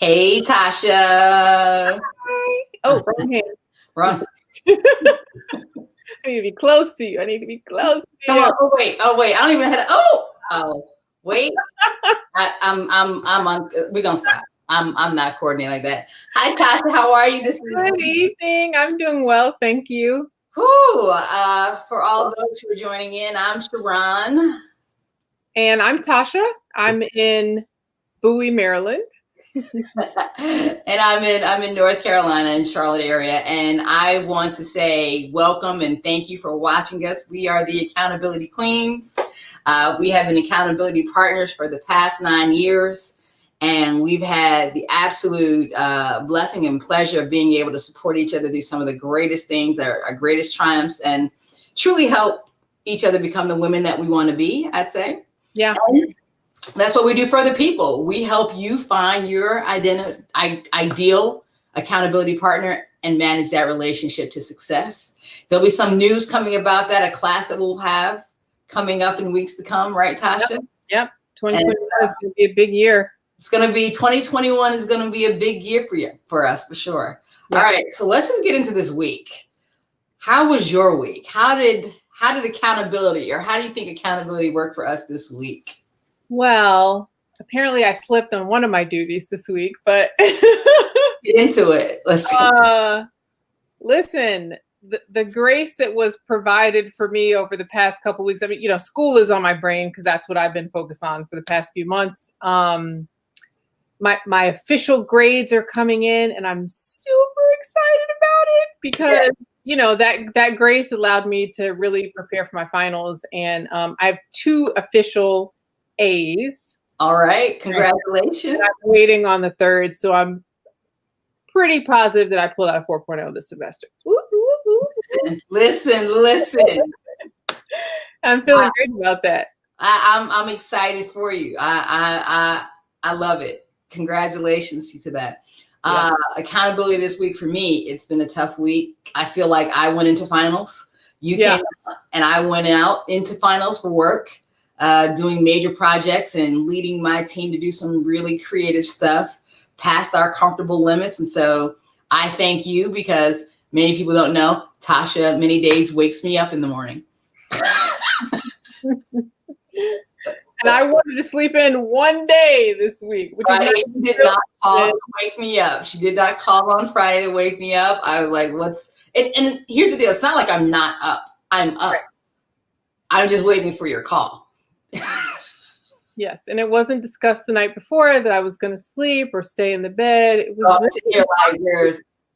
Hey, Tasha. Hi. Oh, wrong hand. Wrong. I need to be close to you. I need to be close to Come you. on. Oh wait. Oh wait. I don't even have to. Oh. Wait. I'm on. We're gonna stop. I'm not coordinating like that. Hi, Tasha. How are you this evening? Good evening. I'm doing well, thank you. Whew. For all those who are joining in, I'm Sharon. And I'm Tasha. I'm in Bowie, Maryland. And I'm in North Carolina in Charlotte area, and I want to say welcome and thank you for watching us. We are the Accountability Queens. We have been accountability partners for the past 9 years, and we've had the absolute blessing and pleasure of being able to support each other through some of the greatest things, our greatest triumphs, and truly help each other become the women that we want to be, I'd say. Yeah. And that's what we do for other people. We help you find your ideal accountability partner and manage that relationship to success. There'll be some news coming about that, a class that we'll have coming up in weeks to come, right, Tasha? Yep. 2021 is going to be a big year. It's going to be 2021 is going to be a big year for us, for sure. Yep. All right, so let's just get into this week. How was your week? How did accountability, or how do you think accountability worked for us this week? Well, apparently I slipped on one of my duties this week, but get into it. Let's listen, the grace that was provided for me over the past couple of weeks. I mean, school is on my brain because that's what I've been focused on for the past few months. My official grades are coming in, and I'm super excited about it because that grace allowed me to really prepare for my finals, and I have 2 official A's. All right, congratulations. I'm waiting on the 3rd, so I'm pretty positive that I pulled out a 4.0 this semester. Listen. I'm feeling great about that. I'm excited for you. I love it. Congratulations to that. Yeah. Accountability this week for me, it's been a tough week. I feel like I went into finals. You came out, and I went out into finals for work, doing major projects and leading my team to do some really creative stuff past our comfortable limits. And so I thank you, because many people don't know, Tasha many days wakes me up in the morning. And I wanted to sleep in one day this week, which is she did not call to wake me up. She did not call on Friday to wake me up. I was like, and here's the deal. It's not like I'm not up. I'm up. Right. I'm just waiting for your call. Yes, and it wasn't discussed the night before that I was going to sleep or stay in the bed. It was you're like,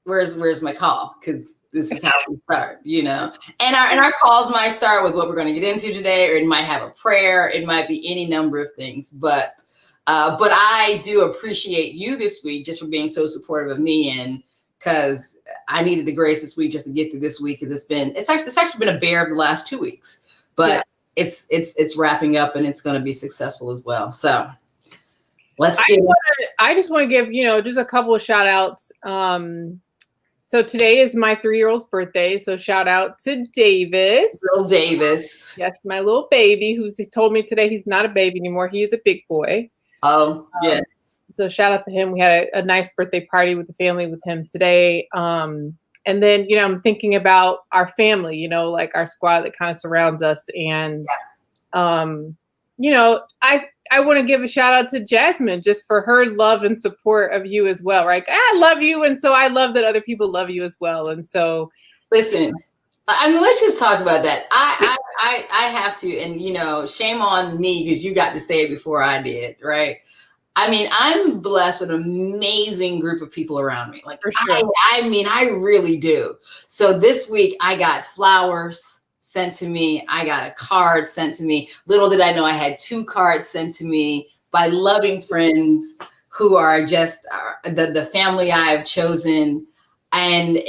where's my call? Because this is how we start, And our calls might start with what we're going to get into today, or it might have a prayer. It might be any number of things. But I do appreciate you this week just for being so supportive of me, and because I needed the grace this week just to get through this week, because it's actually been a bear of the last 2 weeks, but it's wrapping up, and it's going to be successful as well. So I just want to give just a couple of shout outs. So today is my 3-year-old's birthday. So shout out to Davis. Little Davis. Yes, my little baby, who's told me today he's not a baby anymore. He is a big boy. Oh, yeah. So shout out to him. We had a nice birthday party with the family with him today. And then, I'm thinking about our family, like our squad that kind of surrounds us. And, I want to give a shout out to Jasmine just for her love and support of you as well, right? I love you. And so I love that other people love you as well. And so listen, I mean, let's just talk about that. I have to, and shame on me, because you got to say it before I did, right? I mean, I'm blessed with an amazing group of people around me. Like, for sure. I really do. So this week I got flowers sent to me. I got a card sent to me. Little did I know I had 2 cards sent to me by loving friends who are just the family I've chosen. And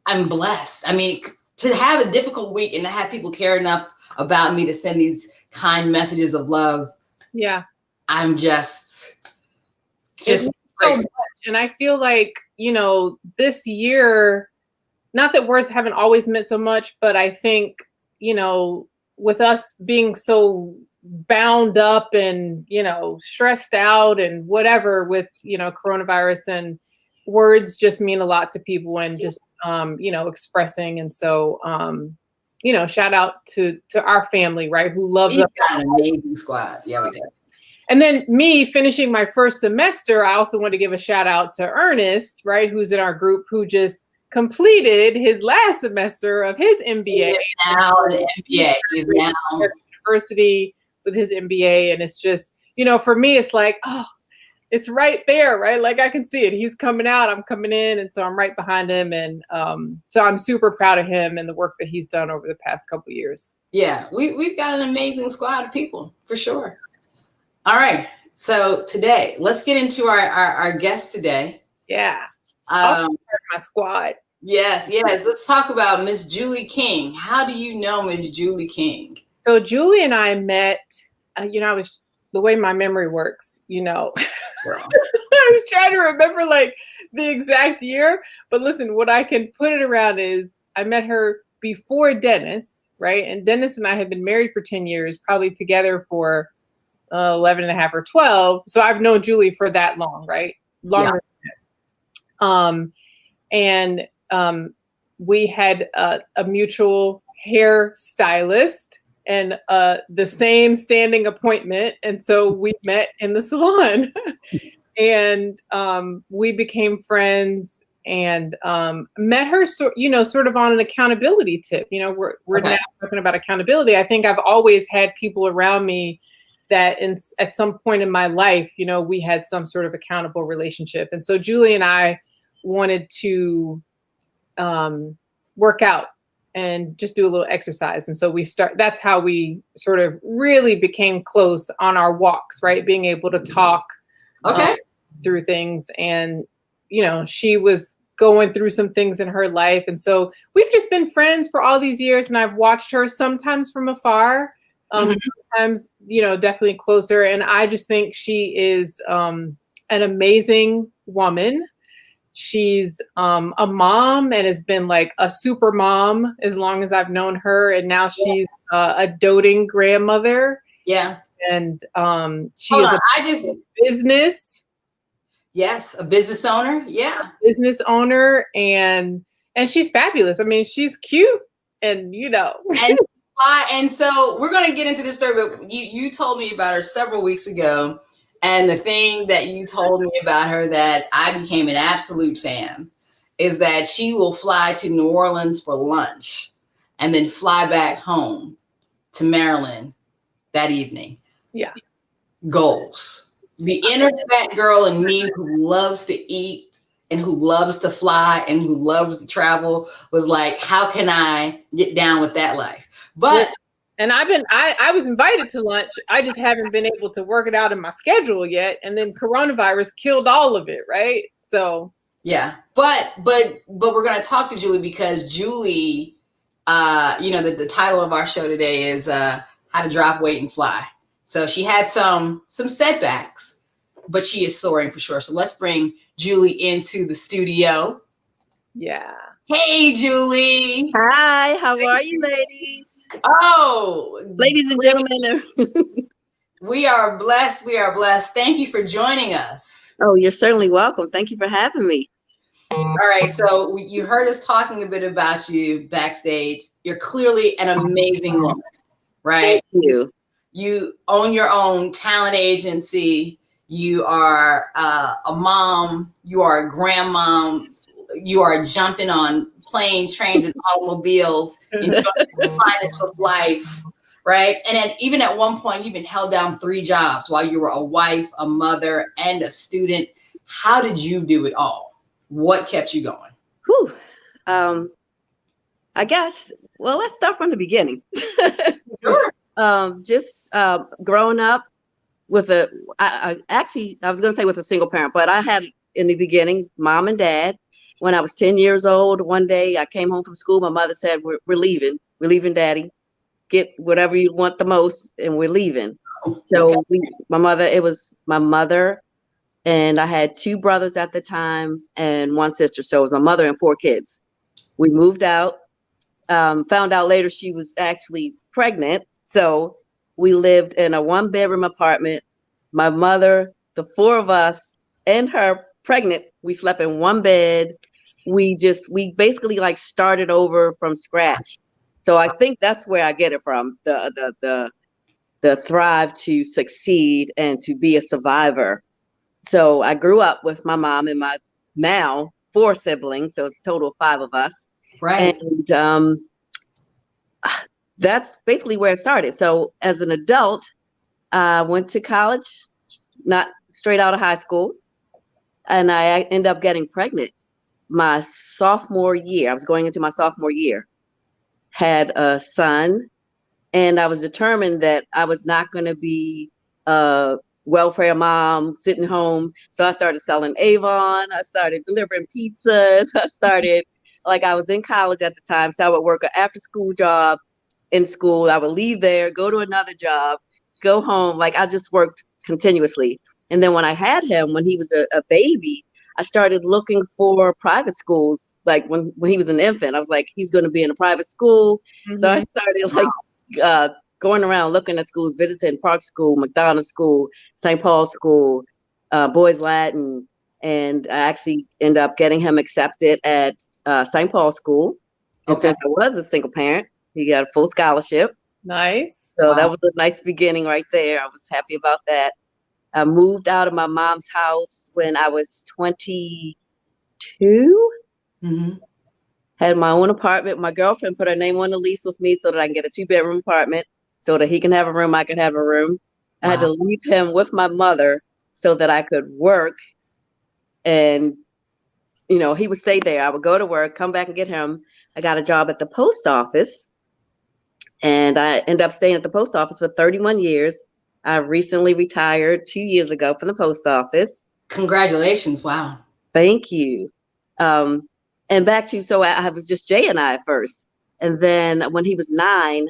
I'm blessed. I mean, to have a difficult week and to have people care enough about me to send these kind messages of love. Yeah. I'm just so much. And I feel like, this year, not that words haven't always meant so much, but I think, with us being so bound up and, stressed out and whatever with, coronavirus, and words just mean a lot to people, and just, expressing. And so, shout out to our family, right, who loves We've us. got an amazing squad. Yeah, we do. And then me finishing my first semester, I also want to give a shout out to Ernest, right, who's in our group, who just completed his last semester of his MBA. Now an MBA. He's now university with his MBA. And it's just, for me, it's like, oh, it's right there, right? Like I can see it. He's coming out, I'm coming in. And so I'm right behind him. And so I'm super proud of him and the work that he's done over the past couple of years. Yeah, we've got an amazing squad of people, for sure. All right. So today, let's get into our guest today. Yeah. My squad. Yes. Let's talk about Miss Julie King. How do you know Miss Julie King? So Julie and I met, I was, the way my memory works, I was trying to remember like the exact year, but listen, what I can put it around is I met her before Dennis, right? And Dennis and I had been married for 10 years, probably together for 11 and a half or 12. So I've known Julie for that long, right? Longer. Yeah. We had a mutual hair stylist and the same standing appointment. And so we met in the salon and we became friends and met her, sort of on an accountability tip. We're Okay. now talking about accountability. I think I've always had people around me that at some point in my life, we had some sort of accountable relationship. And so Julie and I wanted to work out and just do a little exercise. And so that's how we sort of really became close on our walks, right? Being able to talk through things. And, she was going through some things in her life. And so we've just been friends for all these years. And I've watched her sometimes from afar, sometimes, definitely closer. And I just think she is an amazing woman. She's a mom and has been like a super mom as long as I've known her. And now she's a doting grandmother. Yeah. And she is a business. Yes, a business owner. Yeah. Business owner. And she's fabulous. I mean, she's cute and, And so we're going to get into this story, but you told me about her several weeks ago. And the thing that you told me about her that I became an absolute fan is that she will fly to New Orleans for lunch and then fly back home to Maryland that evening. Yeah. Goals. The inner fat girl in me who loves to eat and who loves to fly and who loves to travel was like, how can I get down with that life? But and I was invited to lunch. I just haven't been able to work it out in my schedule yet. And then coronavirus killed all of it, right? So yeah, but we're gonna talk to Julie because Julie, the title of our show today is How to Drop Weight and Fly. So she had some setbacks, but she is soaring for sure. So let's bring Julie into the studio. Yeah. Hey, Julie. Hi, how are you, ladies? Oh, ladies and gentlemen. We are blessed. We are blessed. Thank you for joining us. Oh, you're certainly welcome. Thank you for having me. All right. So you heard us talking a bit about you backstage. You're clearly an amazing woman, right? Thank you. You own your own talent agency. You are a mom. You are a grandmom. You are jumping on planes, trains, and automobiles, enjoying the finest of life, right? And even at one point, you've been held down 3 jobs while you were a wife, a mother, and a student. How did you do it all? What kept you going? Whew. I guess, well, let's start from the beginning. Sure. Just growing up with I was going to say with a single parent, but I had in the beginning, mom and dad. When I was 10 years old, one day I came home from school. My mother said, we're leaving. We're leaving, Daddy. Get whatever you want the most, and we're leaving. So it was my mother, and I had 2 brothers at the time and 1 sister. So it was my mother and 4 kids. We moved out, found out later she was actually pregnant. So We lived in a 1-bedroom apartment. My mother, the 4 of us, and her pregnant, we slept in one bed. We basically like started over from scratch. So I think that's where I get it from, the thrive to succeed and to be a survivor. So I grew up with my mom and my now 4 siblings, so it's a total of 5 of us. Right. And that's basically where it started. So as an adult, I went to college, not straight out of high school, and I ended up getting pregnant my sophomore year. I was going into my sophomore year, had a son, and I was determined that I was not going to be a welfare mom sitting home. So I started selling Avon. I started delivering pizzas. I was in college at the time. So I would work an after school job in school. I would leave there, go to another job, go home. Like I just worked continuously. And then when I had him, when he was a baby, I started looking for private schools. Like when he was an infant, I was like, he's going to be in a private school. Mm-hmm. So I started going around looking at schools, visiting Park School, McDonough School, St. Paul School, Boys Latin, and I actually ended up getting him accepted at St. Paul School. And Okay. since I was a single parent, he got a full scholarship. Nice. So Wow. that was a nice beginning right there. I was happy about that. I moved out of my mom's house when I was 22. Mm-hmm. Had my own apartment. My girlfriend put her name on the lease with me so that I can get a 2-bedroom apartment, so that he can have a room, I could have a room. I had to leave him with my mother so that I could work. And, he would stay there. I would go to work, come back and get him. I got a job at the post office, and I ended up staying at the post office for 31 years. I recently retired 2 years ago from the post office. Congratulations. Wow. Thank you. And back to, so I was just Jay and I at first. And then when he was 9,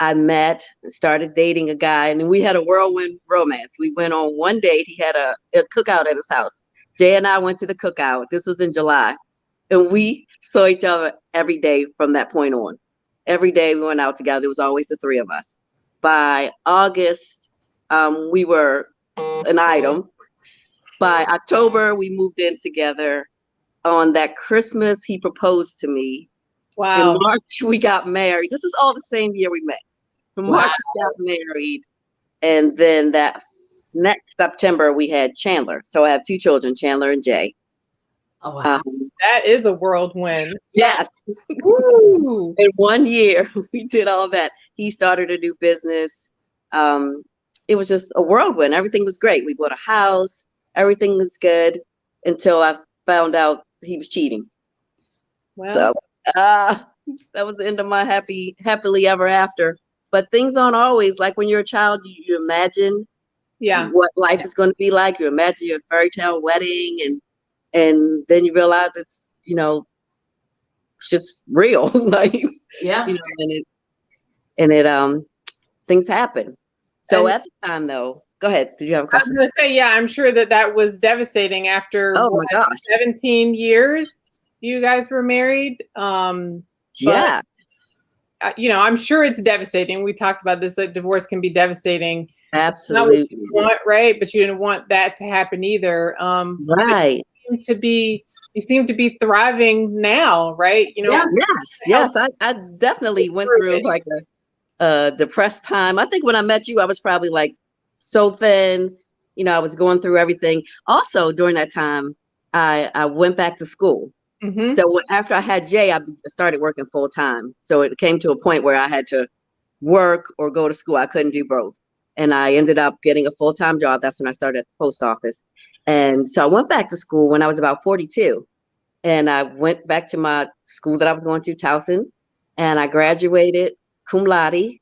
I met and started dating a guy, and we had a whirlwind romance. We went on one date. He had a cookout at his house. Jay and I went to the cookout. This was in July. And we saw each other every day from that point on. Every day we went out together. It was always the 3 of us. By August, we were an item. By October, we moved in together. On that Christmas, he proposed to me. Wow. In March, we got married. This is all the same year we met. In March, we got married. And then that next September, we had Chandler. So I have 2 children, Chandler and Jay. Oh, wow. That is a whirlwind. Yes. Woo. In 1 year, we did all that. He started a new business. It was just a whirlwind. Everything was great. We bought a house. Everything was good until I found out he was cheating. Well, So that was the end of my happily ever after. But things aren't always like when you're a child. You imagine what life is going to be like. You imagine your fairy tale wedding, and then you realize it's shit's real. Like things happen. So at the time, though, go ahead. Did you have a question? I was going to say, I'm sure that was devastating after my gosh, 17 years you guys were married. Yeah. I'm sure it's devastating. We talked about this, that divorce can be devastating. Absolutely. Not what you want, right? But you didn't want that to happen either. Right. You seem to be thriving now, right? Yes. I definitely went through like a depressed time. I think when I met you, I was probably like so thin. I was going through everything. Also, during that time, I went back to school. Mm-hmm. So after I had Jay, I started working full time. So it came to a point where I had to work or go to school. I couldn't do both. And I ended up getting a full-time job. That's when I started at the post office. And so I went back to school when I was about 42. And I went back to my school that I was going to, Towson, and I graduated cum laude.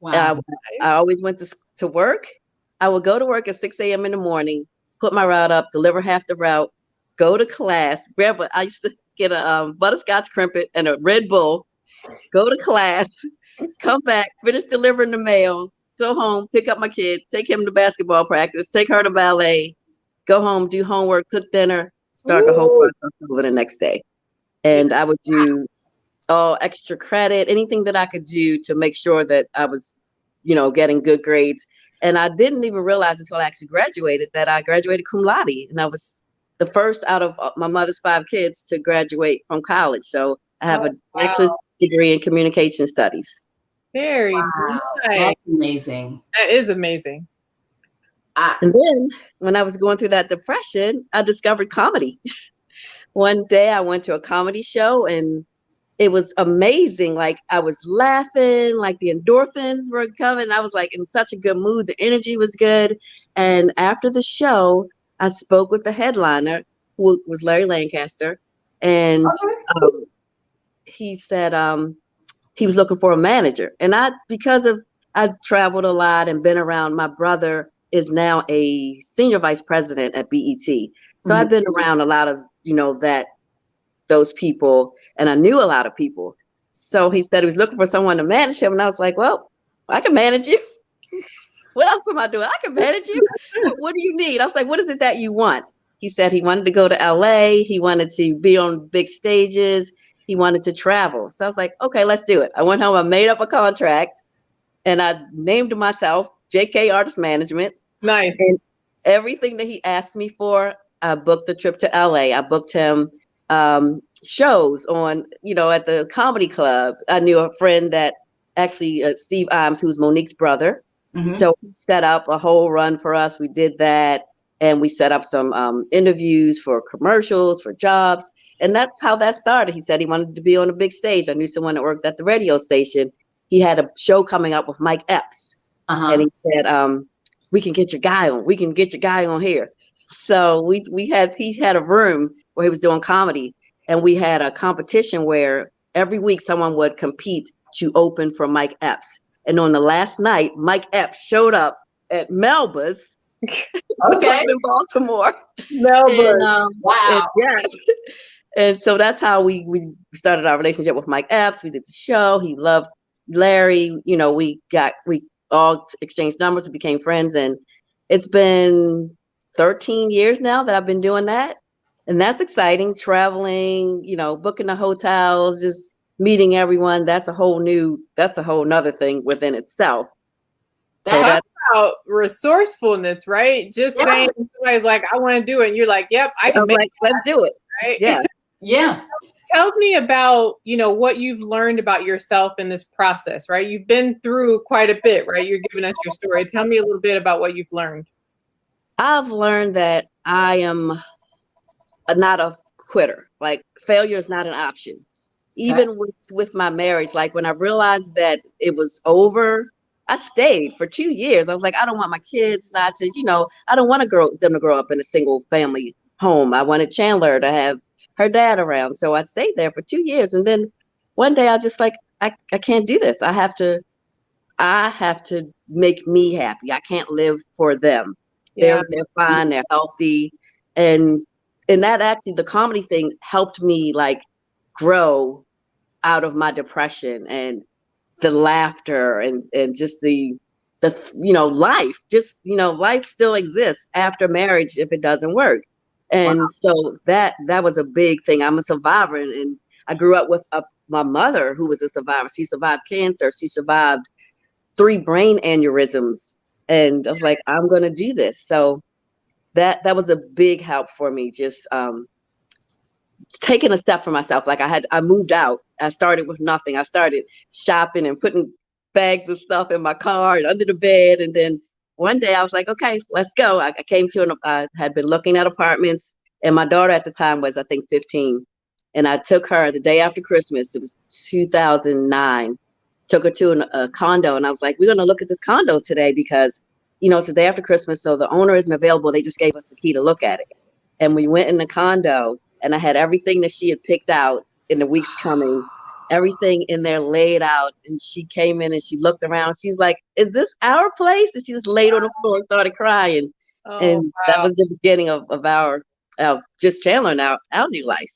Wow. I always went to work. I would go to work at 6 a.m. in the morning, put my route up, deliver half the route, go to class, I used to get a butterscotch crimpet and a Red Bull, go to class, come back, finish delivering the mail, go home, pick up my kid, take him to basketball practice, take her to ballet, go home, do homework, cook dinner, start the whole process over the next day. And I would do all extra credit, anything that I could do to make sure that I was getting good grades. And I didn't even realize until I actually graduated that I graduated cum laude. And I was the first out of my mother's 5 kids to graduate from college. So I have a bachelor's degree in communication studies. Very Wow, nice. that's amazing. That is amazing. And then when I was going through that depression, I discovered comedy. One day I went to a comedy show and it was amazing. Like I was laughing, like the endorphins were coming. I was like in such a good mood. The energy was good. And after the show, I spoke with the headliner, who was Larry Lancaster. And he said he was looking for a manager. And I traveled a lot and been around, my brother is now a senior vice president at BET. So I've been around a lot of, those people, and I knew a lot of people. So he said he was looking for someone to manage him. And I was like, well, I can manage you. What else am I doing? I can manage you. What do you need? I was like, what is it that you want? He said he wanted to go to LA. He wanted to be on big stages. He wanted to travel. So I was like, okay, let's do it. I went home, I made up a contract, and I named myself JK Artist Management. Nice. And everything that he asked me for, I booked the trip to LA. I booked him shows on, at the comedy club. I knew a friend that actually, Steve Imes, who's Monique's brother. So he set up a whole run for us. We did that. And we set up some interviews for commercials, for jobs. And that's how that started. He said he wanted to be on a big stage. I knew someone that worked at the radio station. He had a show coming up with Mike Epps. And he said, we can get your guy on. We can get your guy on here. So he had a room where he was doing comedy. And we had a competition where every week someone would compete to open for Mike Epps. And on the last night, Mike Epps showed up at Melba's. Okay. In Baltimore. Melbourne. Wow. And, yes. And so that's how we started our relationship with Mike Epps. We did the show. He loved Larry. We all exchanged numbers. We became friends. And it's been 13 years now that I've been doing that. And that's exciting. Traveling, booking the hotels, just meeting everyone. That's a whole nother thing within itself. That's about resourcefulness, right? Just saying somebody's like, I want to do it. And you're like, yep, I can make it. Let's do it. Right? Yeah. Yeah. Tell me about, what you've learned about yourself in this process, right? You've been through quite a bit, right? You're giving us your story. Tell me a little bit about what you've learned. I've learned that I am not a quitter. Like failure is not an option. Even with my marriage, like when I realized that it was over, I stayed for 2 years. I was like, I don't want my kids not to, I don't want them to grow up in a single family home. I wanted Chandler to have her dad around. So I stayed there for 2 years. And then one day I just like, I can't do this. I have to make me happy. I can't live for them. Yeah. They're fine. They're healthy. And that actually, the comedy thing helped me like grow out of my depression and the laughter and just the life, just, life still exists after marriage if it doesn't work. And so that was a big thing. I'm a survivor, and I grew up with my mother who was a survivor. She survived cancer. She survived 3 brain aneurysms. And I was like, I'm going to do this. So that was a big help for me. Just taking a step for myself. Like I moved out. I started with nothing. I started shopping and putting bags of stuff in my car and under the bed. And then one day I was like, okay, let's go. I had been looking at apartments, and my daughter at the time was, I think, 15. And I took her the day after Christmas. It was 2009. Took her to a condo, and I was like, we're going to look at this condo today because, it's the day after Christmas. So the owner isn't available. They just gave us the key to look at it. And we went in the condo, and I had everything that she had picked out in the weeks coming, everything in there laid out. And she came in and she looked around. She's like, is this our place? And she just laid on the floor and started crying. That was the beginning of our just Chandler now, our new life.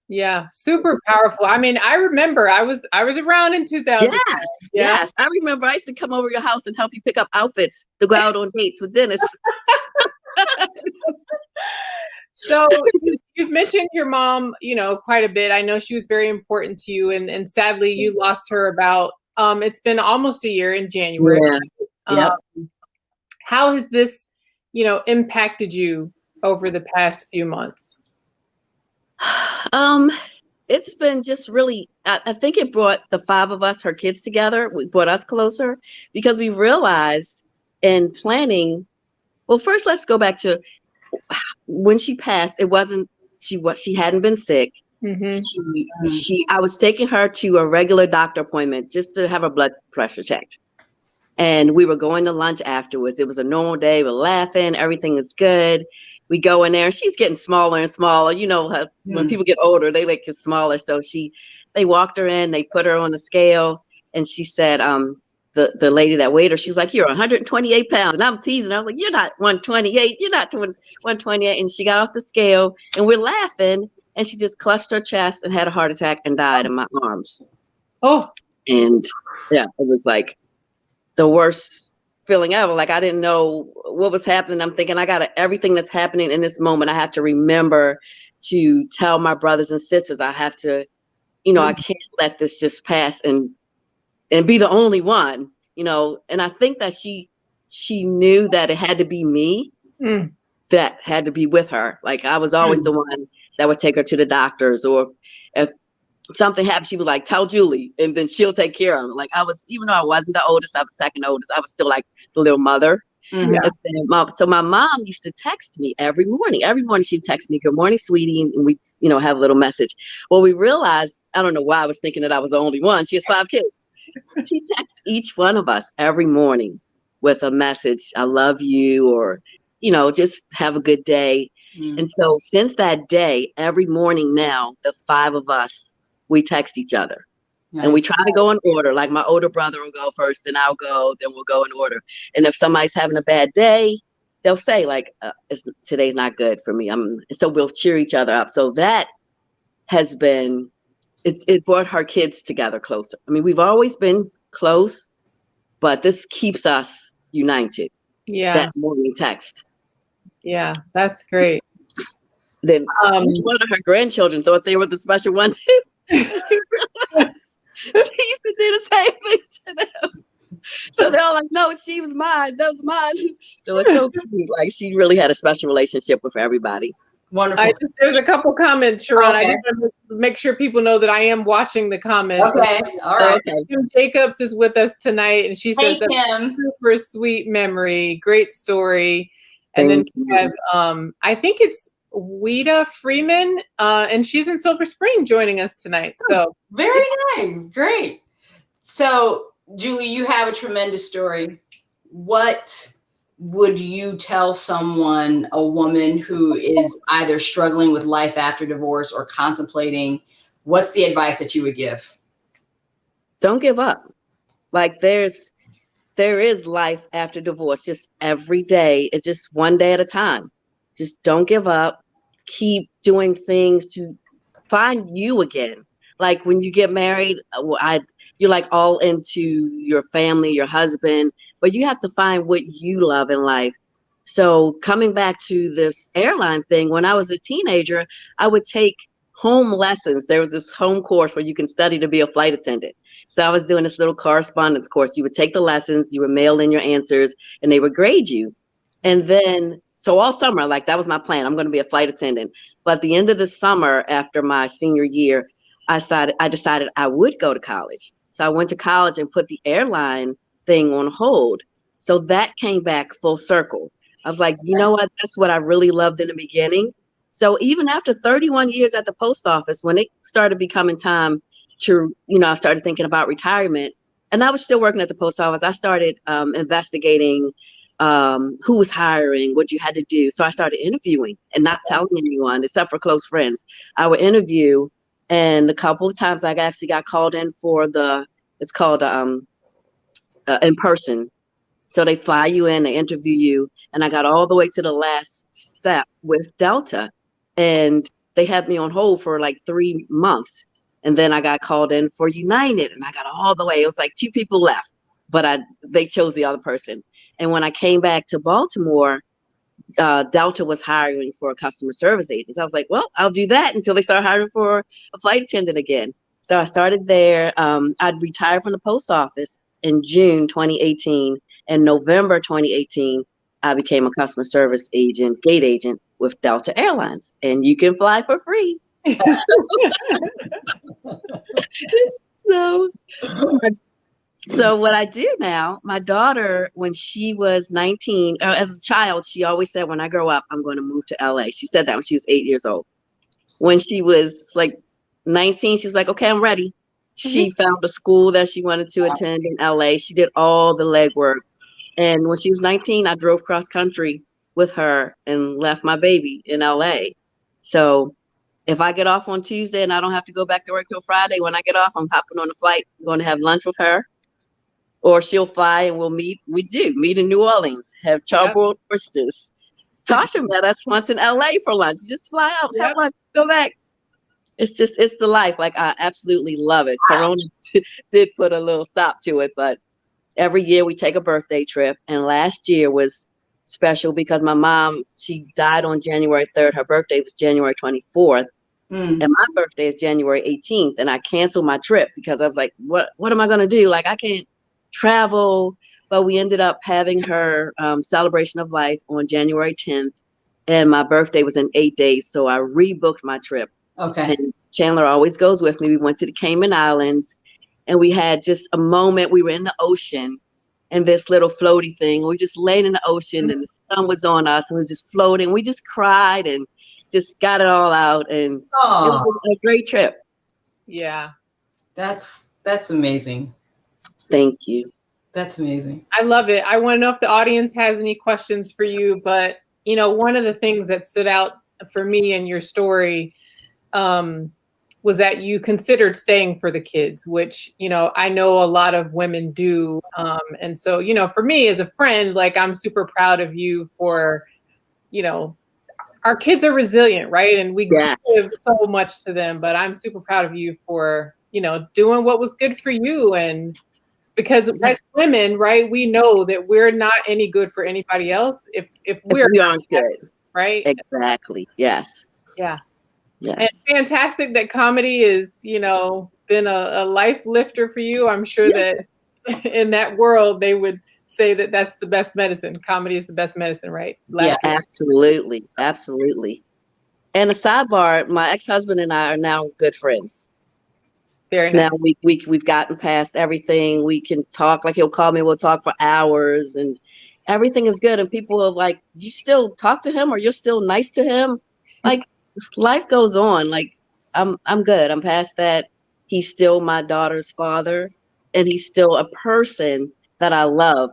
Yeah, super powerful. I mean, I remember I was around in 2000. Yes. I remember I used to come over your house and help you pick up outfits to go out on dates with Dennis. So you've mentioned your mom, quite a bit. I know she was very important to you, and sadly you lost her about, it's been almost a year in January. Yeah. Yep. How has this, impacted you over the past few months? It's been just really, I think it brought the five of us, her kids together. We brought us closer because we realized in planning. Well, first, let's go back to when she passed. It wasn't, she hadn't been sick. I was taking her to a regular doctor appointment just to have her blood pressure checked. And we were going to lunch afterwards. It was a normal day. We're laughing. Everything is good. We go in there. She's getting smaller and smaller. You know, when people get older, they get smaller. So they walked her in. They put her on the scale, and she said, the lady that weighed her, she's like, "You're 128 pounds." And I'm teasing. I was like, "You're not 128. You're not 128." And she got off the scale, and we're laughing. And she just clutched her chest and had a heart attack and died in my arms. Oh, and yeah, it was like the worst feeling ever. Like, I didn't know what was happening. I'm thinking, everything that's happening in this moment, I have to remember to tell my brothers and sisters. I have to, I can't let this just pass and be the only one, and I think that she knew that it had to be me that had to be with her. Like, I was always the one that would take her to the doctors, or if something happened, she was like, "Tell Julie," and then she'll take care of it. Like, even though I wasn't the oldest, I was second oldest, I was still like the little mother. So my mom used to text me every morning. Every morning she'd text me, "Good morning, sweetie," and we'd, have a little message. Well, we realized, I don't know why I was thinking that I was the only one. She has 5 kids. She texts each one of us every morning with a message, "I love you," or, just have a good day. And so since that day, every morning now, the 5 of us, we text each other. And we try to go in order. Like, my older brother will go first, then I'll go, then we'll go in order. And if somebody's having a bad day, they'll say, like, "Today's not good for me." So we'll cheer each other up. So that has been, it brought her kids together closer. I mean, we've always been close, but this keeps us united. Yeah. That morning text. Yeah, that's great. Then one of her grandchildren thought they were the special ones. She used to do the same thing to them. So they're all like, "No, she was mine. That was mine." So it's so cute. Like, she really had a special relationship with everybody. Wonderful. There's a couple comments, Sharon. Okay. I just want to make sure people know that I am watching the comments. Okay. All right. Kim Jacobs is with us tonight, and she says, Hey, "That's a Kim. super sweet memory. Great story." And then we have, I think it's Weta Freeman, and she's in Silver Spring joining us tonight. So very nice. Great. So, Julie, you have a tremendous story. What would you tell someone, a woman who is either struggling with life after divorce or contemplating? What's the advice that you would give? Don't give up. Like, there is life after divorce. Just every day. It's just one day at a time. Just don't give up. Keep doing things to find you again. Like, when you get married, you're like all into your family, your husband, but you have to find what you love in life. So coming back to this airline thing, when I was a teenager, I would take home lessons. There was this home course where you can study to be a flight attendant. So I was doing this little correspondence course. You would take the lessons, you would mail in your answers, and they would grade you. And then, so all summer, like, that was my plan. I'm going to be a flight attendant. But at the end of the summer, after my senior year, I decided I would go to college. So I went to college and put the airline thing on hold. So that came back full circle. I was like, you know what? That's what I really loved in the beginning. So even after 31 years at the post office, when it started becoming time to, I started thinking about retirement, and I was still working at the post office. I started investigating who was hiring, what you had to do. So I started interviewing and not telling anyone except for close friends. I would interview, and a couple of times I actually got called in for it's called in person. So they fly you in, they interview you, and I got all the way to the last step with Delta, and they had me on hold for like 3 months. And then I got called in for United, and I got all the way. It was like 2 people left, but they chose the other person. And when I came back to Baltimore, Delta was hiring for a customer service agent. So I was like, well, I'll do that until they start hiring for a flight attendant again. So I started there. I'd retired from the post office in June 2018. In November 2018, I became a customer service agent, gate agent with Delta Airlines, and you can fly for free. So, so what I do now, my daughter, when she was 19, as a child, she always said, when I grow up, I'm going to move to LA. She said that when she was 8 years old. When she was like 19, she was like, okay, I'm ready. She found a school that she wanted to attend in LA. She did all the legwork. And when she was 19, I drove cross country with her and left my baby in LA. So if I get off on Tuesday and I don't have to go back to work till Friday, when I get off, I'm hopping on a flight, going to have lunch with her. Or she'll fly and we'll meet. We do meet in New Orleans, have charbroiled oysters. Tasha met us once in LA for lunch. Just fly out, have lunch, go back. It's the life. Like, I absolutely love it. Corona did put a little stop to it, but every year we take a birthday trip. And last year was special because my mom, she died on January 3rd. Her birthday was January 24th. And my birthday is January 18th. And I canceled my trip because I was like, what am I going to do? Like, I can't travel. But we ended up having her celebration of life on January 10th. And my birthday was in 8 days. So I rebooked my trip. Okay. And Chandler always goes with me. We went to the Cayman Islands and we had just a moment. We were in the ocean and this little floaty thing. We just laid in the ocean and the sun was on us and we were just floating. We just cried and just got it all out. And it was a great trip. Yeah. That's amazing. Thank you. That's amazing. I love it. I want to know if the audience has any questions for you, but you know, one of the things that stood out for me in your story was that you considered staying for the kids, which, you know, I know a lot of women do. And so, you know, for me as a friend, like, I'm super proud of you for, you know, our kids are resilient, right? And we give so much to them, but I'm super proud of you for, you know, doing what was good for you. And because as women, right, we know that we're not any good for anybody else if we aren't good, right? Exactly. Yes. Yeah. Yes. And fantastic that comedy is, you know, been a life lifter for you. I'm sure that in that world they would say that that's the best medicine. Comedy is the best medicine, right? Yeah, absolutely. Absolutely. And a sidebar, my ex-husband and I are now good friends. Very nice. Now we've gotten past everything. We can talk, like he'll call me, we'll talk for hours and everything is good. And people are like, you still talk to him or you're still nice to him? Like, life goes on. Like, I'm good. I'm past that. He's still my daughter's father and he's still a person that I love.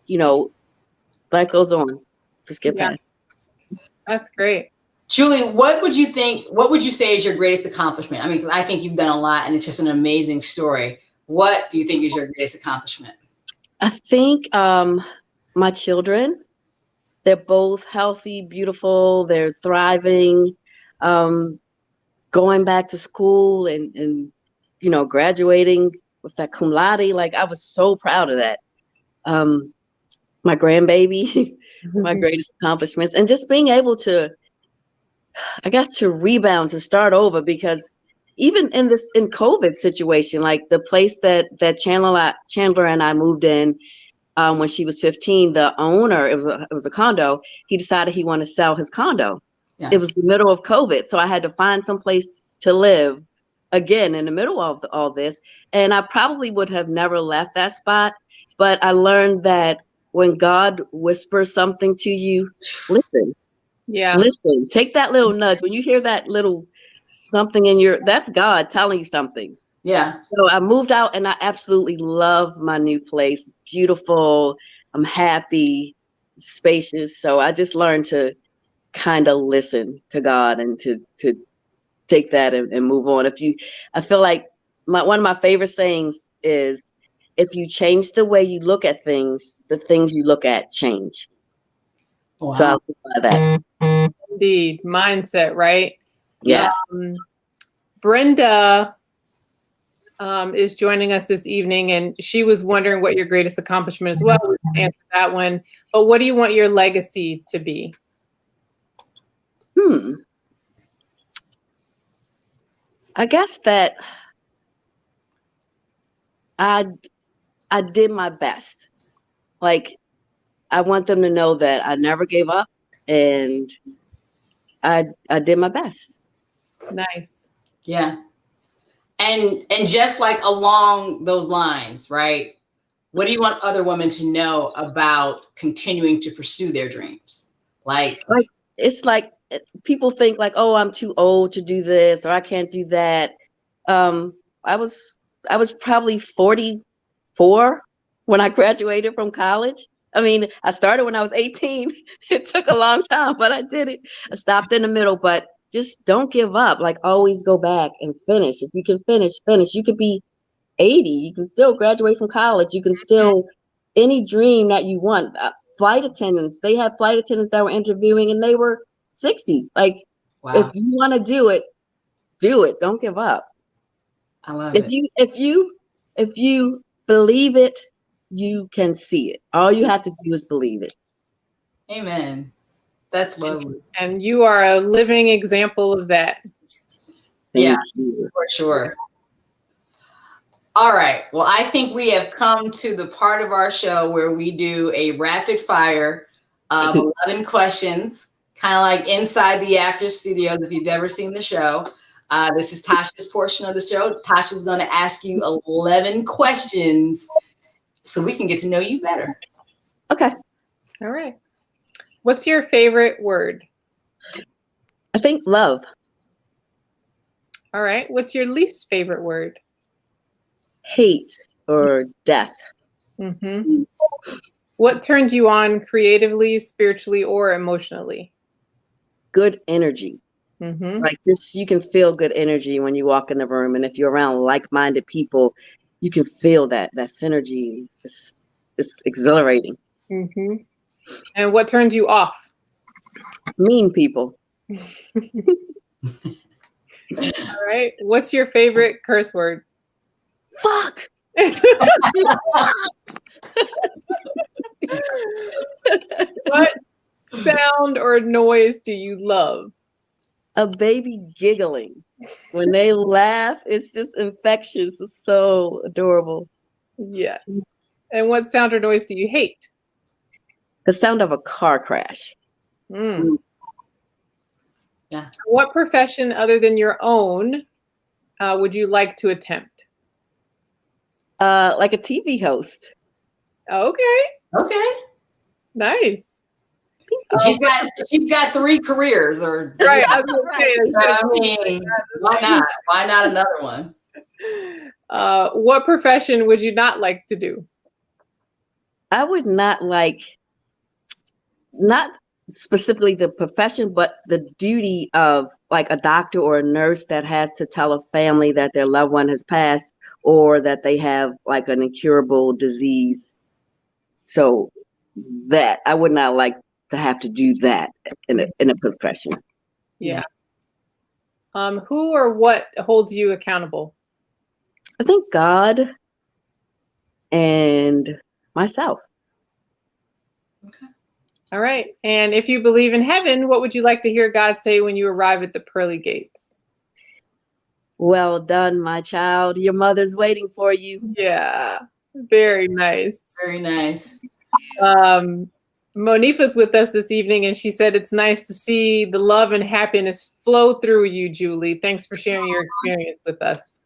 You know, life goes on. Just get past. That's great. Julie, what would you say is your greatest accomplishment? I mean, 'cause I think you've done a lot and it's just an amazing story. What do you think is your greatest accomplishment? I think my children, they're both healthy, beautiful, they're thriving, going back to school and you know, graduating with that cum laude. Like, I was so proud of that. My grandbaby, my greatest accomplishments, and just being able to, I guess, to rebound, to start over, because even in COVID situation, like the place that Chandler and I moved in when she was 15, the owner, it was a condo. He decided he wanted to sell his condo. Yeah. It was the middle of COVID, so I had to find some place to live again in the middle of all this. And I probably would have never left that spot, but I learned that when God whispers something to you, listen. Yeah. Listen, take that little nudge. When you hear that little something that's God telling you something. Yeah. So I moved out and I absolutely love my new place. It's beautiful. I'm happy, spacious. So I just learned to kind of listen to God and to take that and move on. I feel like one of my favorite sayings is, if you change the way you look at things, the things you look at change. Wow. So I'll live by that. Indeed. Mindset, right? Yes. Brenda is joining us this evening, and she was wondering what your greatest accomplishment as well. We just answered that one. But what do you want your legacy to be? I guess that I did my best. like, I want them to know that I never gave up and I did my best. Nice. Yeah. And just like along those lines, right? What do you want other women to know about continuing to pursue their dreams? Like It's like people think like, oh, I'm too old to do this or I can't do that. I was probably 44 when I graduated from college. I mean, I started when I was 18. It took a long time, but I did it. I stopped in the middle, but just don't give up. Like always go back and finish. If you can finish, finish. You could be 80. You can still graduate from college. You can still any dream that you want. Flight attendants. They had flight attendants that were interviewing and they were 60. Like if wow, you want to do it, do it. Don't give up. I love it. If you believe it, you can see it. All you have to do is believe it. Amen. That's lovely. And you are a living example of that. Yeah, Thank you. for sure. All right. Well, I think we have come to the part of our show where we do a rapid fire of 11 questions, kind of like inside the Actors Studios, if you've ever seen the show. This is Tasha's portion of the show. Tasha's going to ask you 11 questions so we can get to know you better. Okay. All right. What's your favorite word? I think love. All right. What's your least favorite word? Hate or death. Mm-hmm. What turns you on creatively, spiritually, or emotionally? Good energy. Mm-hmm. Like this, you can feel good energy when you walk in the room. And if you're around like-minded people, you can feel that synergy. It's exhilarating. Mm-hmm. And what turns you off? Mean people. All right. What's your favorite curse word? Fuck. What sound or noise do you love? A baby giggling. When they laugh, it's just infectious. It's so adorable. Yes. And what sound or noise do you hate? The sound of a car crash. Mm. Yeah. What profession other than your own would you like to attempt? Like a TV host. Okay. Okay. Nice. She's got 3 careers, or Right. I was gonna say, I mean, why not? Why not another one? what profession would you not like to do? I would not specifically the profession, but the duty of like a doctor or a nurse that has to tell a family that their loved one has passed or that they have like an incurable disease. So that I would not like to have to do that in a profession. Yeah. Who or what holds you accountable? I think God and myself. Okay. All right. And if you believe in heaven, what would you like to hear God say when you arrive at the pearly gates? Well done, my child. Your mother's waiting for you. Yeah. Very nice. Very nice. Monifa's with us this evening, and she said it's nice to see the love and happiness flow through you, Julie. Thanks for sharing your experience with us.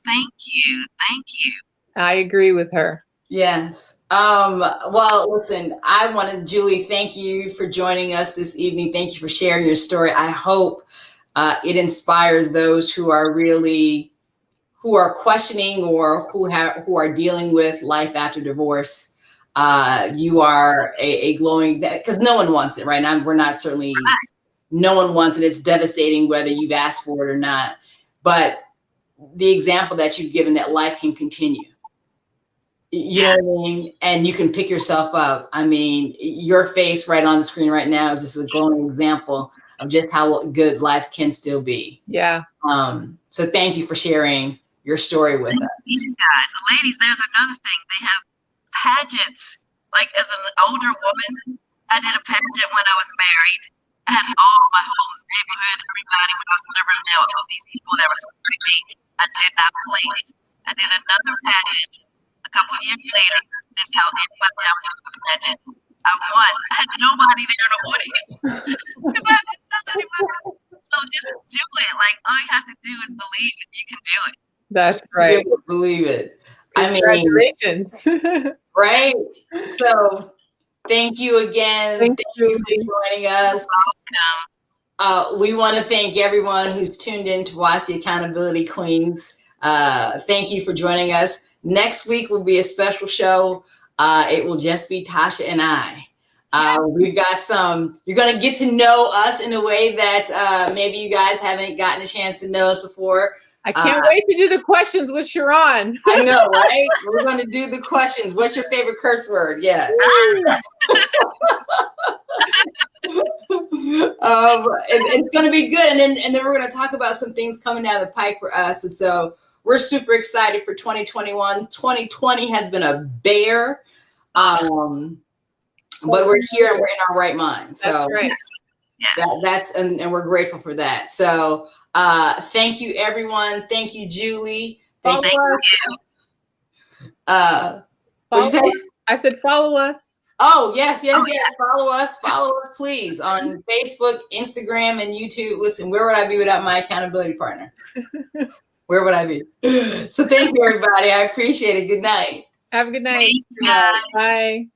Thank you. Thank you. I agree with her. Yes. Well, listen, I wanted, Julie, thank you for joining us this evening. Thank you for sharing your story. I hope it inspires those who are questioning or who are dealing with life after divorce. You are a glowing example, because no one wants it right now. No one wants it. It's devastating whether you've asked for it or not. But the example that you've given, that life can continue. You know what I mean? And you can pick yourself up. I mean, your face right on the screen right now is just a glowing example of just how good life can still be. Yeah. So thank you for sharing your story with us. You guys, ladies, there's another thing. They have pageants. Like as an older woman, I did a pageant when I was married. I had my whole neighborhood, everybody, when I was delivering mail, all these people that were supporting me. I did not place. I did another pageant a couple of years later. didn't tell anybody I was in the pageant. I won. I had nobody there in the audience. 'Cause I didn't tell anybody. So just do it. Like, all you have to do is believe it. You can do it. That's right. Really believe it. I mean, Congratulations. right? So thank you again. Thank you you. for joining us. We want to thank everyone who's tuned in to watch the Accountability Queens. Thank you for joining us. Next week will be a special show. It will just be Tasha and I. We've got you're going to get to know us in a way that maybe you guys haven't gotten a chance to know us before. I can't wait to do the questions with Sharon. I know, right? We're going to do the questions. What's your favorite curse word? Yeah. It's going to be good. And then we're going to talk about some things coming down the pike for us. And so we're super excited for 2021. 2020 has been a bear. But we're here and we're in our right mind. So that's right. Yes. And we're grateful for that. So thank you, everyone. Thank you, Julie. Thank you. What'd you say? I said follow us. Oh, yes. Follow us, please, on Facebook, Instagram, and YouTube. Listen, where would I be without my accountability partner? Where would I be? So thank you, everybody. I appreciate it. Good night. Have a good night. Bye.